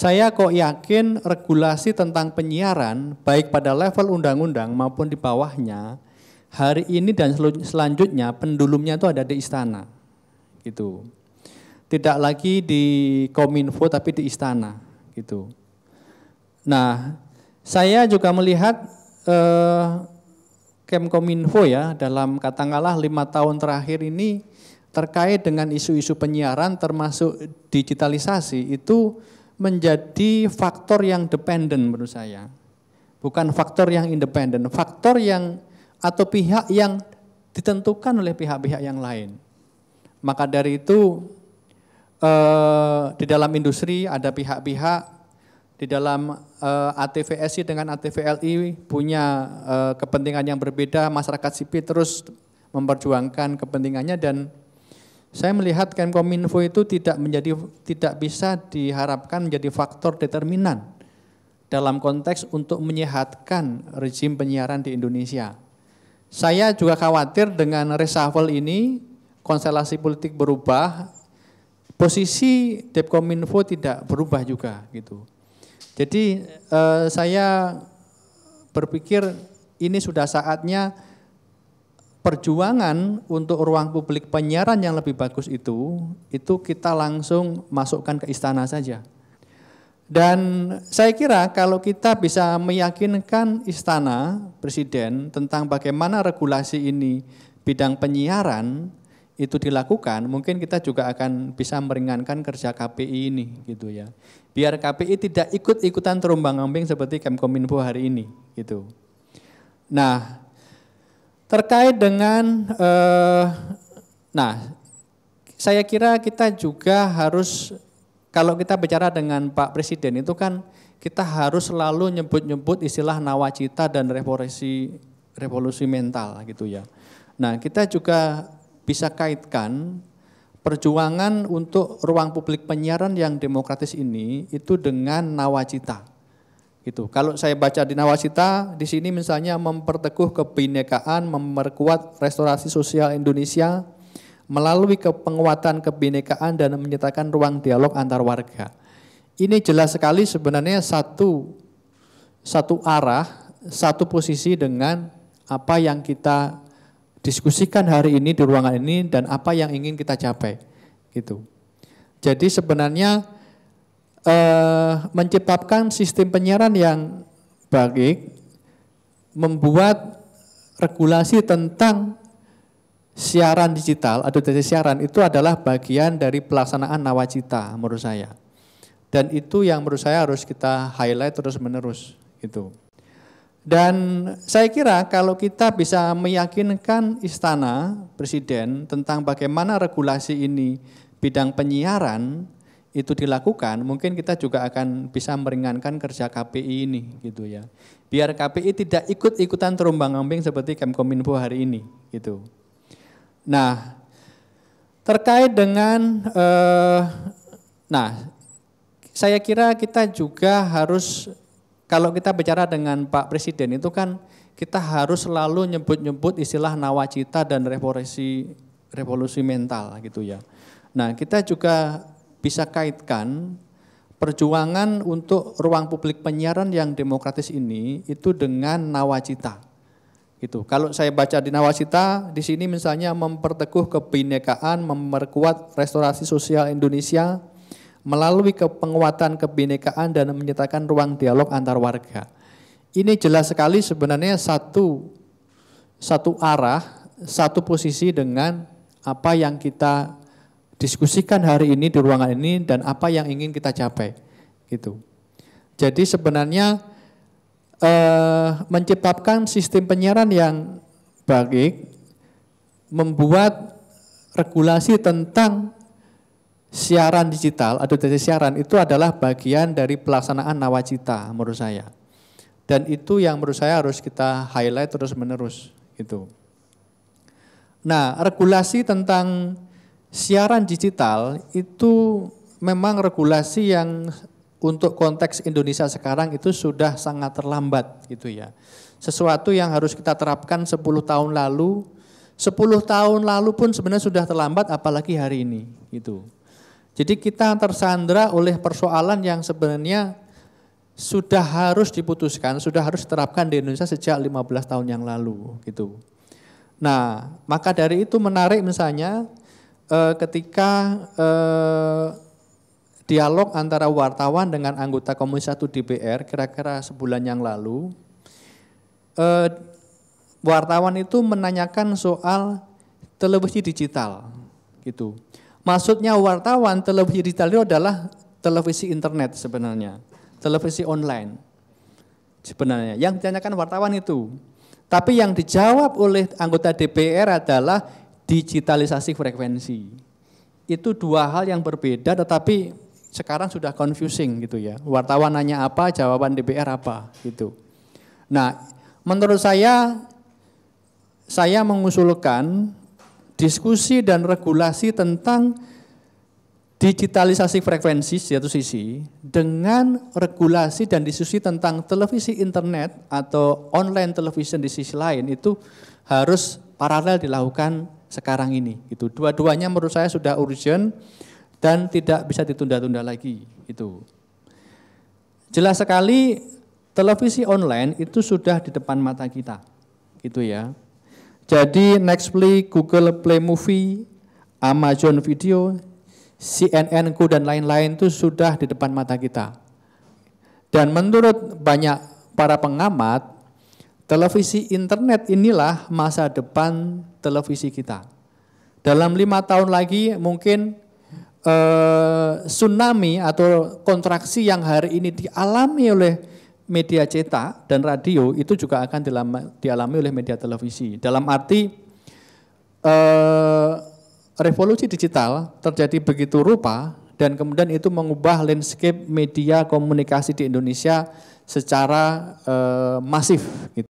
saya kok yakin regulasi tentang penyiaran baik pada level undang-undang maupun di bawahnya hari ini dan selanjutnya pendulumnya itu ada di istana, gitu. Tidak lagi di Kominfo tapi di istana, gitu. Nah, saya juga melihat Kemkominfo ya dalam katakanlah 5 tahun terakhir ini terkait dengan isu-isu penyiaran termasuk digitalisasi itu menjadi faktor yang dependen menurut saya. Bukan faktor yang independen, faktor yang atau pihak yang ditentukan oleh pihak-pihak yang lain. Maka dari itu di dalam industri ada pihak-pihak, di dalam ATVSI dengan ATVLI punya kepentingan yang berbeda, masyarakat sipil terus memperjuangkan kepentingannya dan saya melihat Kemkominfo itu tidak bisa diharapkan menjadi faktor determinan dalam konteks untuk menyehatkan rezim penyiaran di Indonesia. Saya juga khawatir dengan reshuffle ini, konstelasi politik berubah, posisi Depkominfo tidak berubah juga gitu. Jadi saya berpikir ini sudah saatnya perjuangan untuk ruang publik penyiaran yang lebih bagus itu kita langsung masukkan ke istana saja. Dan saya kira kalau kita bisa meyakinkan istana, presiden tentang bagaimana regulasi ini bidang penyiaran itu dilakukan, mungkin kita juga akan bisa meringankan kerja KPI ini gitu ya. Biar KPI tidak ikut-ikutan terombang-ambing seperti Kemkominfo hari ini gitu. Nah, terkait dengan saya kira kita juga harus kalau kita bicara dengan Pak Presiden itu kan kita harus selalu nyebut-nyebut istilah nawacita dan revolusi mental gitu ya. Nah, kita juga bisa kaitkan perjuangan untuk ruang publik penyiaran yang demokratis ini itu dengan nawacita. Gitu. Kalau saya baca di nawacita di sini misalnya memperteguh kebinekaan, memperkuat restorasi sosial Indonesia melalui penguatan kebinekaan dan menyatakan ruang dialog antar warga. Ini jelas sekali sebenarnya satu arah, satu posisi dengan apa yang kita diskusikan hari ini di ruangan ini dan apa yang ingin kita capai gitu. Jadi sebenarnya menciptakan sistem penyiaran yang baik, membuat regulasi tentang siaran digital atau dari siaran itu adalah bagian dari pelaksanaan nawacita menurut saya. Dan itu yang menurut saya harus kita highlight terus menerus gitu. Dan saya kira kalau kita bisa meyakinkan istana, presiden tentang bagaimana regulasi ini bidang penyiaran itu dilakukan, mungkin kita juga akan bisa meringankan kerja KPI ini gitu ya. Biar KPI tidak ikut-ikutan terombang-ambing seperti Kemkominfo hari ini gitu. Nah, terkait dengan saya kira kita juga harus kalau kita bicara dengan Pak Presiden itu kan kita harus selalu nyebut-nyebut istilah nawacita dan revolusi mental gitu ya. Nah, kita juga bisa kaitkan perjuangan untuk ruang publik penyiaran yang demokratis ini itu dengan nawacita. Gitu. Kalau saya baca di nawacita di sini misalnya memperteguh kebinekaan, memperkuat restorasi sosial Indonesia melalui penguatan kebinekaan dan menyatakan ruang dialog antar warga. Ini jelas sekali sebenarnya satu arah, satu posisi dengan apa yang kita diskusikan hari ini di ruangan ini dan apa yang ingin kita capai gitu. Jadi sebenarnya menciptakan sistem penyiaran yang baik, membuat regulasi tentang siaran digital atau dari siaran itu adalah bagian dari pelaksanaan nawacita menurut saya. Dan itu yang menurut saya harus kita highlight terus menerus gitu. Nah, regulasi tentang siaran digital itu memang regulasi yang untuk konteks Indonesia sekarang itu sudah sangat terlambat gitu ya. Sesuatu yang harus kita terapkan 10 tahun lalu, 10 tahun lalu pun sebenarnya sudah terlambat apalagi hari ini gitu. Jadi kita tersandra oleh persoalan yang sebenarnya sudah harus diputuskan, sudah harus diterapkan di Indonesia sejak 15 tahun yang lalu gitu. Nah, maka dari itu menarik misalnya ketika dialog antara wartawan dengan anggota Komisi 1 DPR kira-kira sebulan yang lalu, wartawan itu menanyakan soal televisi digital gitu. Maksudnya wartawan televisi digital itu adalah televisi internet sebenarnya, televisi online sebenarnya. Yang ditanyakan wartawan itu. Tapi yang dijawab oleh anggota DPR adalah digitalisasi frekuensi. Itu dua hal yang berbeda tetapi sekarang sudah confusing gitu ya. Wartawan nanya apa, jawaban DPR apa gitu. Nah, menurut saya mengusulkan diskusi dan regulasi tentang digitalisasi frekuensi di satu sisi dengan regulasi dan diskusi tentang televisi internet atau online television di sisi lain itu harus paralel dilakukan sekarang ini gitu. Dua-duanya menurut saya sudah urgent dan tidak bisa ditunda-tunda lagi itu. Jelas sekali televisi online itu sudah di depan mata kita gitu ya. Jadi Netflix, Google Play Movie, Amazon Video, CNN-ku dan lain-lain itu sudah di depan mata kita. Dan menurut banyak para pengamat, televisi internet inilah masa depan televisi kita. Dalam 5 tahun lagi mungkin tsunami atau kontraksi yang hari ini dialami oleh media cetak dan radio itu juga akan dialami oleh media televisi. Dalam arti revolusi digital terjadi begitu rupa dan kemudian itu mengubah landscape media komunikasi di Indonesia secara masif.